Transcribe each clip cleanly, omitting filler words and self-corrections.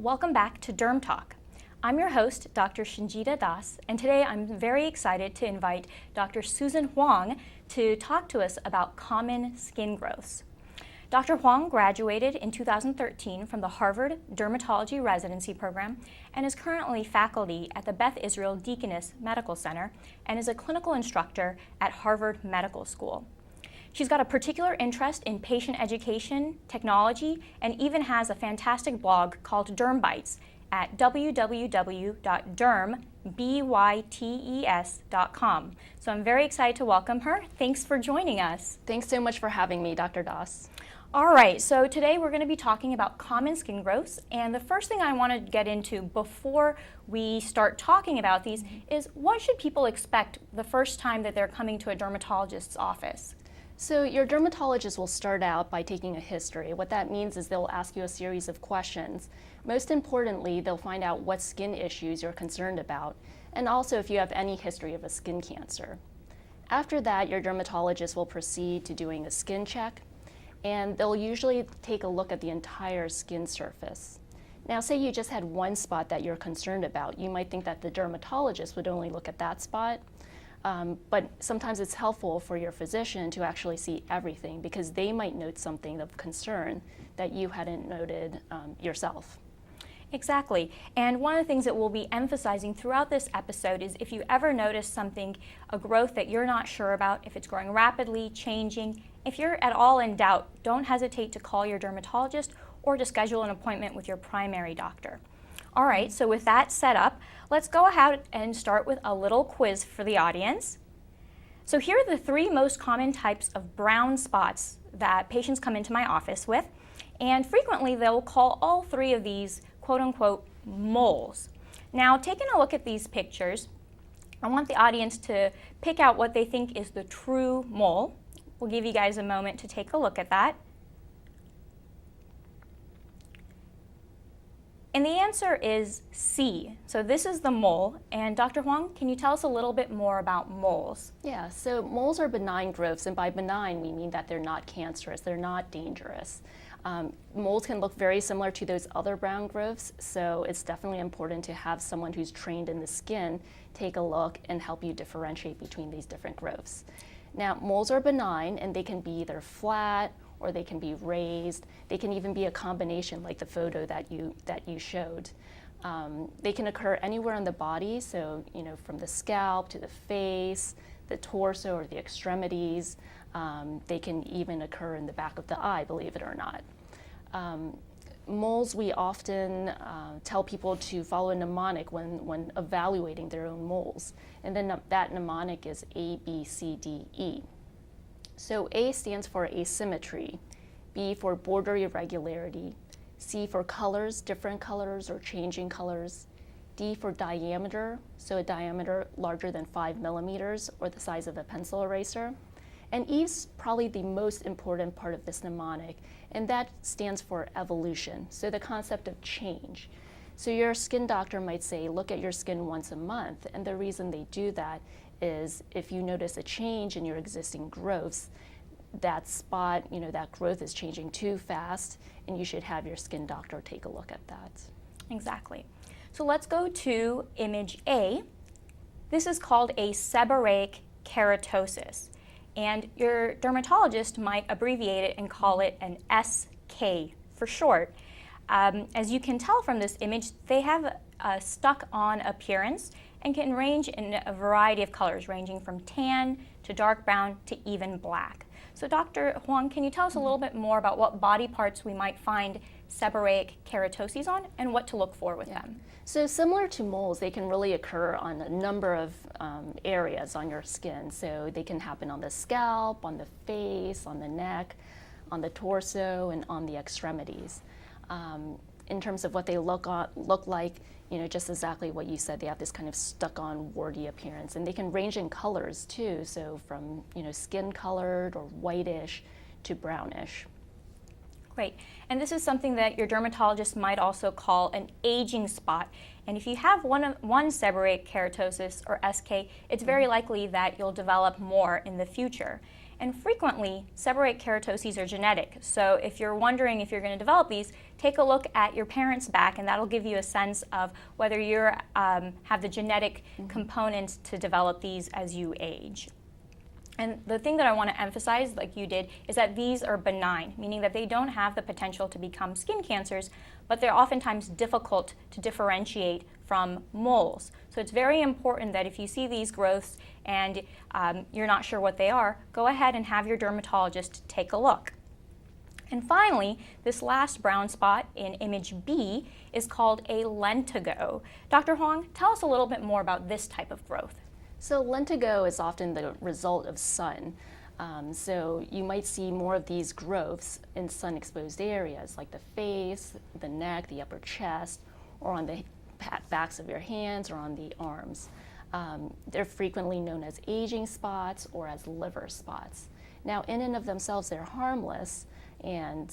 Welcome back to Derm Talk. I'm your host, Dr. Shinjita Das, and today I'm very excited to invite Dr. Susan Huang to talk to us about common skin growths. Dr. Huang graduated in 2013 from the Harvard Dermatology Residency Program and is currently faculty at the Beth Israel Deaconess Medical Center and is a clinical instructor at Harvard Medical School. She's got a particular interest in patient education, technology, and even has a fantastic blog called Derm Bites at www.dermbytes.com. So I'm very excited to welcome her. Thanks for joining us. Thanks so much for having me, Dr. Das. All right, so today we're going to be talking about common skin growths, and the first thing I want to get into before we start talking about these is what should people expect the first time that they're coming to a dermatologist's office? So your dermatologist will start out by taking a history. What that means is they'll ask you a series of questions. Most importantly, they'll find out what skin issues you're concerned about, and also if you have any history of a skin cancer. After that, your dermatologist will proceed to doing a skin check, and they'll usually take a look at the entire skin surface. Now, say you just had one spot that you're concerned about. You might think that the dermatologist would only look at that spot. But sometimes it's helpful for your physician to actually see everything because they might note something of concern that you hadn't noted yourself. Exactly. And one of the things that we'll be emphasizing throughout this episode is if you ever notice something, a growth that you're not sure about, if it's growing rapidly, changing, if you're at all in doubt, don't hesitate to call your dermatologist or to schedule an appointment with your primary doctor. All right, so with that set up, let's go ahead and start with a little quiz for the audience. So here are the three most common types of brown spots that patients come into my office with, and frequently they'll call all three of these quote-unquote moles. Now, taking a look at these pictures, I want the audience to pick out what they think is the true mole. We'll give you guys a moment to take a look at that. And the answer is C. So this is the mole. And Dr. Huang, can you tell us a little bit more about moles? Yeah, so moles are benign growths, and by benign we mean that they're not cancerous, they're not dangerous. Moles can look very similar to those other brown growths, so it's definitely important to have someone who's trained in the skin take a look and help you differentiate between these different growths. Now, moles are benign, and they can be either flat or they can be raised. They can even be a combination like the photo that you showed. They can occur anywhere on the body, so from the scalp to the face, the torso or the extremities. They can even occur in the back of the eye, believe it or not. Moles, we often tell people to follow a mnemonic when evaluating their own moles. And then that mnemonic is A, B, C, D, E. So A stands for asymmetry, B for border irregularity, C for colors, different colors or changing colors, D for diameter, so a diameter larger than 5 millimeters or the size of a pencil eraser, and E is probably the most important part of this mnemonic, and that stands for evolution, so the concept of change. So your skin doctor might say, look at your skin once a month, and the reason they do that is if you notice a change in your existing growths, that spot, that growth is changing too fast, and you should have your skin doctor take a look at that. Exactly. So let's go to image A. This is called a seborrheic keratosis, and your dermatologist might abbreviate it and call it an SK for short. As you can tell from this image, they have a stuck-on appearance and can range in a variety of colors, ranging from tan to dark brown to even black. So Dr. Huang, can you tell us a little bit more about what body parts we might find seborrheic keratoses on and what to look for with them? So similar to moles, they can really occur on a number of areas on your skin. So they can happen on the scalp, on the face, on the neck, on the torso, and on the extremities. In terms of what they look like, just exactly what you said, they have this kind of stuck-on, warty appearance, and they can range in colors too, so from skin-colored or whitish to brownish. Great, and this is something that your dermatologist might also call an aging spot, and if you have one seborrheic keratosis or SK, it's very likely that you'll develop more in the future. And frequently, seborrheic keratoses are genetic. So if you're wondering if you're going to develop these, take a look at your parents' back, and that'll give you a sense of whether you have the genetic components to develop these as you age. And the thing that I want to emphasize, like you did, is that these are benign, meaning that they don't have the potential to become skin cancers, but they're oftentimes difficult to differentiate from moles. So it's very important that if you see these growths and you're not sure what they are, go ahead and have your dermatologist take a look. And finally, this last brown spot in image B is called a lentigo. Dr. Huang, tell us a little bit more about this type of growth. So lentigo is often the result of sun. So you might see more of these growths in sun-exposed areas like the face, the neck, the upper chest, or on the backs of your hands or on the arms. They're frequently known as aging spots or as liver spots. Now, in and of themselves, they're harmless and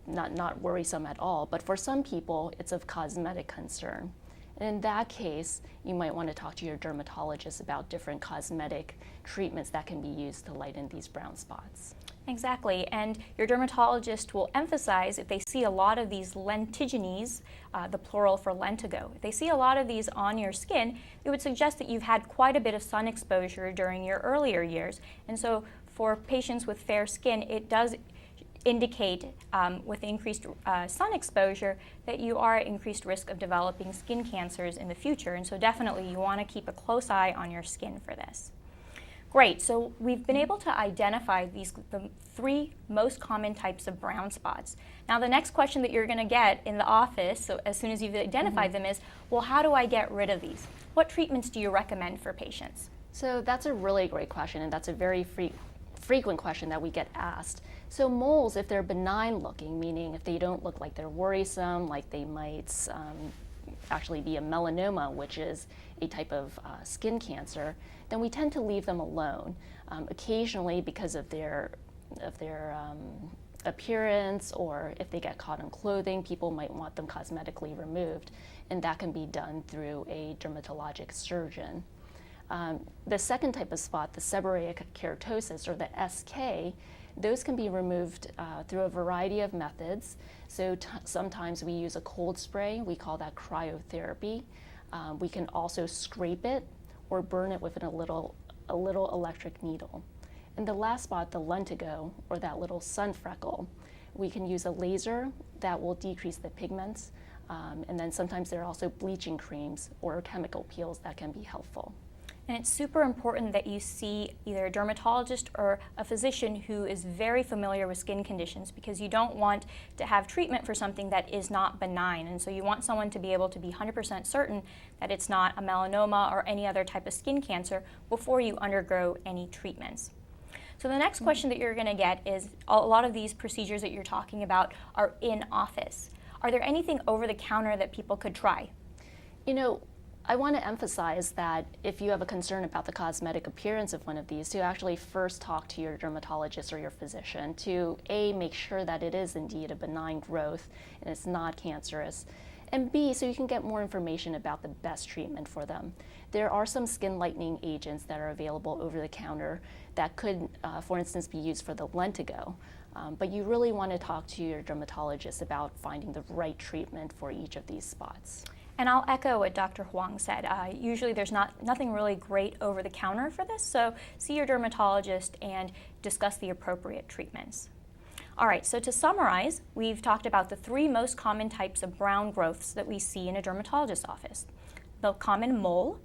not worrisome at all, but for some people, it's of cosmetic concern. And in that case, you might want to talk to your dermatologist about different cosmetic treatments that can be used to lighten these brown spots. Exactly, and your dermatologist will emphasize if they see a lot of these lentiginous, the plural for lentigo, if they see a lot of these on your skin, it would suggest that you've had quite a bit of sun exposure during your earlier years. And so for patients with fair skin, it does indicate with increased sun exposure that you are at increased risk of developing skin cancers in the future. And so definitely you want to keep a close eye on your skin for this. Great, so we've been able to identify the 3 most common types of brown spots. Now the next question that you're going to get in the office, so as soon as you've identified them, is, well, how do I get rid of these? What treatments do you recommend for patients? So that's a really great question, and that's a very frequent question that we get asked. So moles, if they're benign looking, meaning if they don't look like they're worrisome, like they might actually be a melanoma, which is a type of skin cancer, then we tend to leave them alone. Occasionally, because of their appearance, or if they get caught on clothing, people might want them cosmetically removed, and that can be done through a dermatologic surgeon. The second type of spot, the seborrheic keratosis, or the SK, those can be removed through a variety of methods. So sometimes we use a cold spray. We call that cryotherapy. We can also scrape it or burn it with a little electric needle. And the last spot, the lentigo, or that little sun freckle, we can use a laser that will decrease the pigments. And then sometimes there are also bleaching creams or chemical peels that can be helpful. And it's super important that you see either a dermatologist or a physician who is very familiar with skin conditions, because you don't want to have treatment for something that is not benign. And so you want someone to be able to be 100% certain that it's not a melanoma or any other type of skin cancer before you undergo any treatments. So the next question that you're going to get is, a lot of these procedures that you're talking about are in office. Are there anything over the counter that people could try? You know, I want to emphasize that if you have a concern about the cosmetic appearance of one of these, to actually first talk to your dermatologist or your physician to A, make sure that it is indeed a benign growth and it's not cancerous, and B, so you can get more information about the best treatment for them. There are some skin lightening agents that are available over the counter that could, for instance, be used for the lentigo, but you really want to talk to your dermatologist about finding the right treatment for each of these spots. And I'll echo what Dr. Huang said. Usually there's nothing really great over the counter for this, so see your dermatologist and discuss the appropriate treatments. All right, so to summarize, we've talked about the 3 most common types of brown growths that we see in a dermatologist's office: the common mole,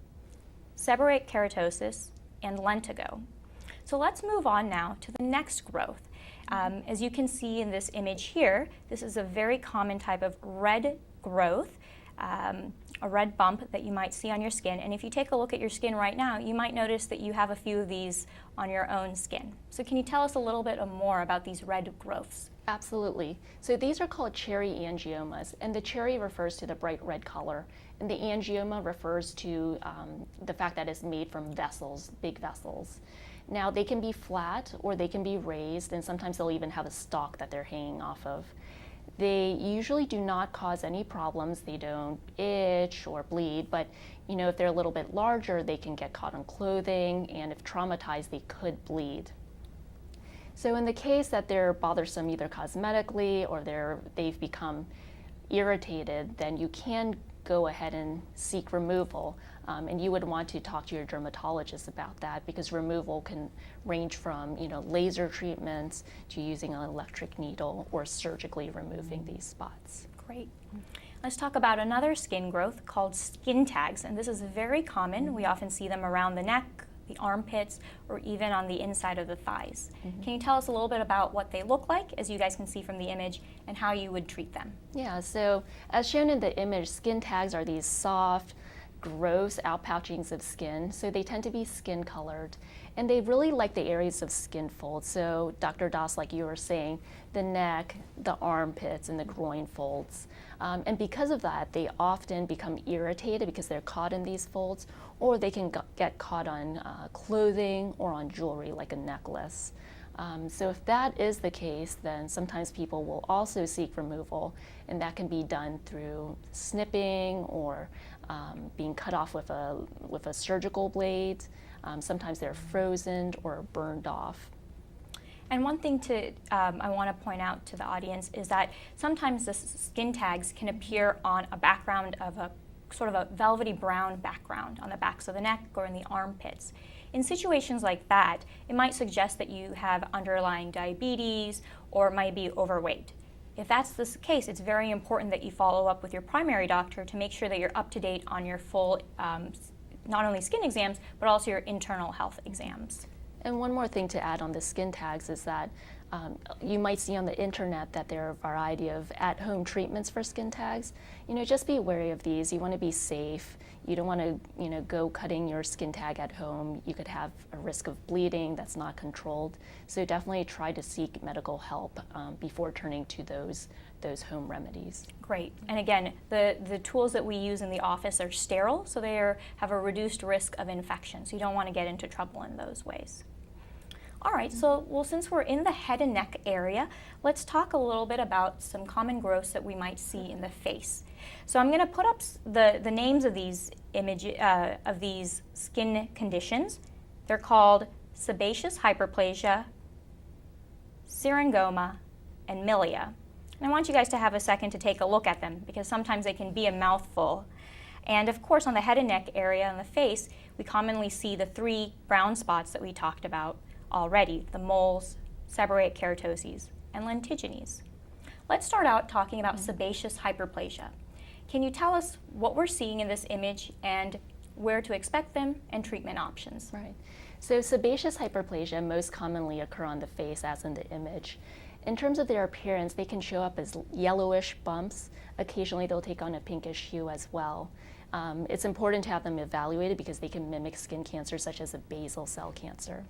seborrheic keratosis, and lentigo. So let's move on now to the next growth. As you can see in this image here, this is a very common type of red growth. A red bump that you might see on your skin. And if you take a look at your skin right now, you might notice that you have a few of these on your own skin. So can you tell us a little bit more about these red growths? Absolutely. So these are called cherry angiomas, and the cherry refers to the bright red color, and the angioma refers to the fact that it's made from vessels, big vessels. Now they can be flat or they can be raised, and sometimes they'll even have a stalk that they're hanging off of. They usually do not cause any problems. They don't itch or bleed, but if they're a little bit larger, they can get caught on clothing, and if traumatized, they could bleed. So in the case that they're bothersome either cosmetically or they've become irritated, then you can go ahead and seek removal. And you would want to talk to your dermatologist about that, because removal can range from laser treatments to using an electric needle or surgically removing these spots. Great. Let's talk about another skin growth called skin tags, and this is very common. We often see them around the neck, the armpits, or even on the inside of the thighs. Can you tell us a little bit about what they look like, as you guys can see from the image, and how you would treat them? Yeah, so as shown in the image, skin tags are these soft, gross outpouchings of skin, so they tend to be skin colored, and they really like the areas of skin folds. So Dr. Das, like you were saying, the neck, the armpits, and the groin folds. And because of that, they often become irritated because they're caught in these folds, or they can get caught on clothing or on jewelry like a necklace. So if that is the case, then sometimes people will also seek removal, and that can be done through snipping or being cut off with a surgical blade. Sometimes they're frozen or burned off. And one thing I want to point out to the audience is that sometimes the skin tags can appear on a background of a sort of a velvety brown background on the backs of the neck or in the armpits. In situations like that, it might suggest that you have underlying diabetes or might be overweight. If that's the case, it's very important that you follow up with your primary doctor to make sure that you're up to date on your full, not only skin exams, but also your internal health exams. And one more thing to add on the skin tags is that you might see on the internet that there are a variety of at-home treatments for skin tags. Just be wary of these. You want to be safe. You don't want to, go cutting your skin tag at home. You could have a risk of bleeding that's not controlled. So definitely try to seek medical help before turning to those home remedies. Great. And again, the tools that we use in the office are sterile, so they have a reduced risk of infection. So you don't want to get into trouble in those ways. All right, so since we're in the head and neck area, let's talk a little bit about some common growths that we might see in the face. So I'm going to put up the names of these these skin conditions. They're called sebaceous hyperplasia, syringoma, and milia. And I want you guys to have a second to take a look at them, because sometimes they can be a mouthful. And of course, on the head and neck area on the face, we commonly see the 3 brown spots that we talked about already: the moles, seborrheic keratoses, and lentiginous. Let's start out talking about sebaceous hyperplasia. Can you tell us what we're seeing in this image and where to expect them and treatment options? Right. So sebaceous hyperplasia most commonly occur on the face, as in the image. In terms of their appearance, they can show up as yellowish bumps. Occasionally they'll take on a pinkish hue as well. It's important to have them evaluated because they can mimic skin cancer, such as a basal cell cancer.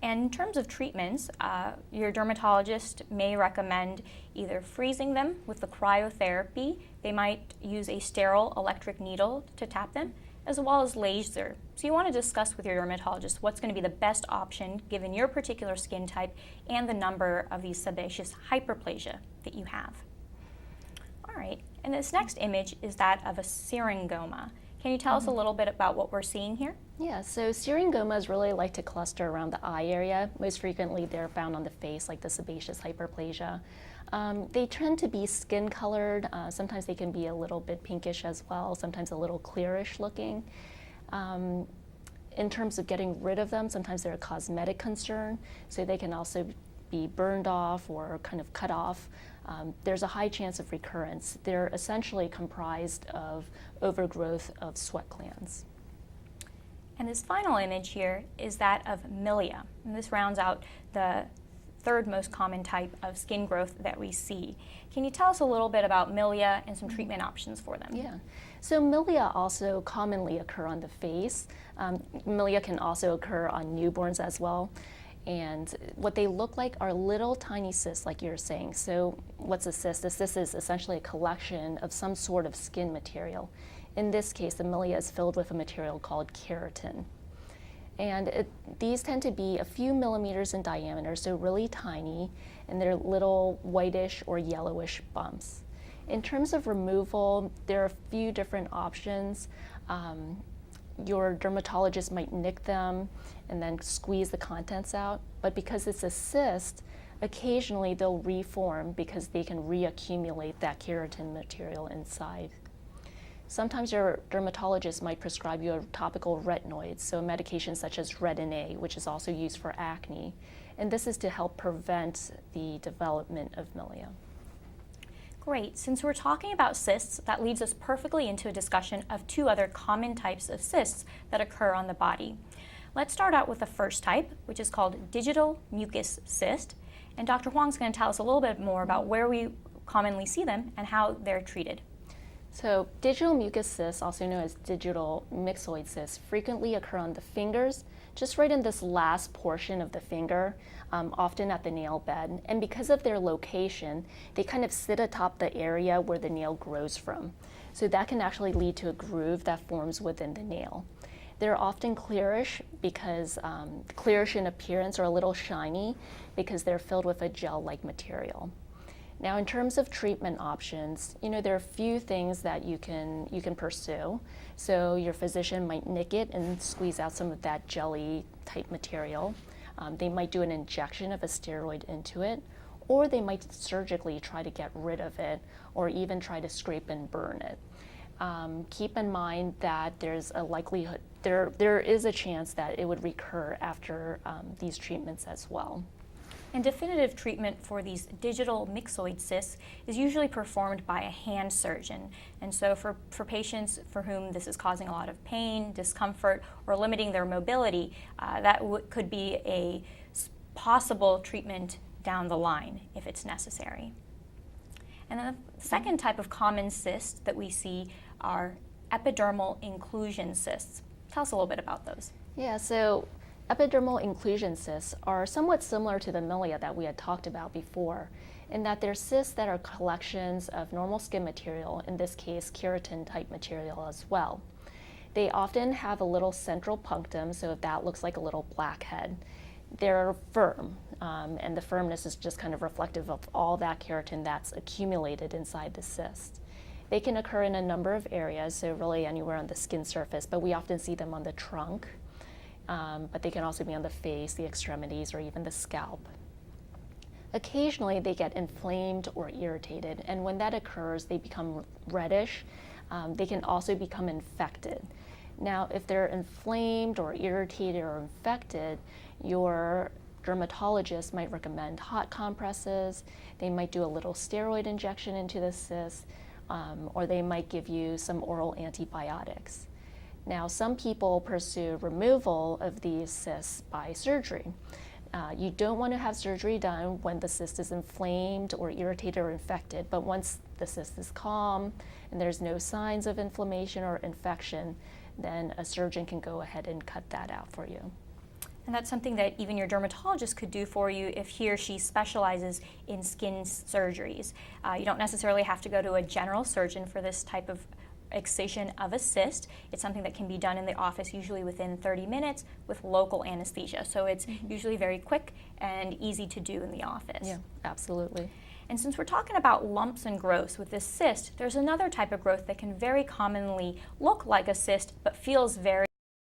And in terms of treatments, your dermatologist may recommend either freezing them with the cryotherapy. They might use a sterile electric needle to tap them, as well as laser. So you want to discuss with your dermatologist what's going to be the best option given your particular skin type and the number of these sebaceous hyperplasia that you have. All right, and this next image is that of a syringoma. Can you tell us a little bit about what we're seeing here? Yeah, so syringomas really like to cluster around the eye area. Most frequently, they're found on the face, like the sebaceous hyperplasia. They tend to be skin colored. Sometimes they can be a little bit pinkish as well, sometimes a little clearish looking. In terms of getting rid of them, sometimes they're a cosmetic concern, so they can also be burned off or kind of cut off. There's a high chance of recurrence. They're essentially comprised of overgrowth of sweat glands. And this final image here is that of milia. And this rounds out the 3rd most common type of skin growth that we see. Can you tell us a little bit about milia and some treatment options for them? Yeah, so milia also commonly occur on the face. Milia can also occur on newborns as well. And what they look like are little tiny cysts, like you're saying. So what's a cyst? A cyst is essentially a collection of some sort of skin material. In this case, the milia is filled with a material called keratin. And these tend to be a few millimeters in diameter, so really tiny, and they're little whitish or yellowish bumps. In terms of removal, there are a few different options. your dermatologist might nick them and then squeeze the contents out. But because it's a cyst, occasionally they'll reform because they can reaccumulate that keratin material inside. Sometimes your dermatologist might prescribe you a topical retinoid, so medications such as Retin A, which is also used for acne. And this is to help prevent the development of milia. Great. Since we're talking about cysts, that leads us perfectly into a discussion of two other common types of cysts that occur on the body. Let's start out with the first type, which is called digital mucus cyst. And Dr. Huang's going to tell us a little bit more about where we commonly see them and how they're treated. So digital mucus cysts, also known as digital myxoid cysts, frequently occur on the fingers, just right in this last portion of the finger, often at the nail bed. And because of their location, they kind of sit atop the area where the nail grows from. So that can actually lead to a groove that forms within the nail. They're often clearish because clearish in appearance or a little shiny because they're filled with a gel-like material. Now, in terms of treatment options, there are a few things that you can pursue. So your physician might nick it and squeeze out some of that jelly type material. They might do an injection of a steroid into it, or they might surgically try to get rid of it, or even try to scrape and burn it. Keep in mind that there's a likelihood, there is a chance that it would recur after these treatments as well. And definitive treatment for these digital myxoid cysts is usually performed by a hand surgeon. And so for patients for whom this is causing a lot of pain, discomfort, or limiting their mobility, that could be a possible treatment down the line if it's necessary. And then the second type of common cyst that we see are epidermal inclusion cysts. Tell us a little bit about those. Yeah, so epidermal inclusion cysts are somewhat similar to the milia that we had talked about before, in that they're cysts that are collections of normal skin material, in this case keratin type material as well. They often have a little central punctum, so that looks like a little blackhead. They're firm, and the firmness is just kind of reflective of all that keratin that's accumulated inside the cyst. They can occur in a number of areas, so really anywhere on the skin surface, but we often see them on the trunk. But they can also be on the face, the extremities, or even the scalp. Occasionally, they get inflamed or irritated, and when that occurs, they become reddish. They can also become infected. Now, if they're inflamed or irritated or infected, your dermatologist might recommend hot compresses. They might do a little steroid injection into the cyst, or they might give you some oral antibiotics. Now, some people pursue removal of these cysts by surgery. You don't want to have surgery done when the cyst is inflamed or irritated or infected, but once the cyst is calm and there's no signs of inflammation or infection, then a surgeon can go ahead and cut that out for you. And that's something that even your dermatologist could do for you if he or she specializes in skin surgeries. You don't necessarily have to go to a general surgeon for this type of excision of a cyst. It's something that can be done in the office usually within 30 minutes with local anesthesia. So it's usually very quick and easy to do in the office. Yeah, absolutely. And since we're talking about lumps and growths with this cyst, there's another type of growth that can very commonly look like a cyst but feels very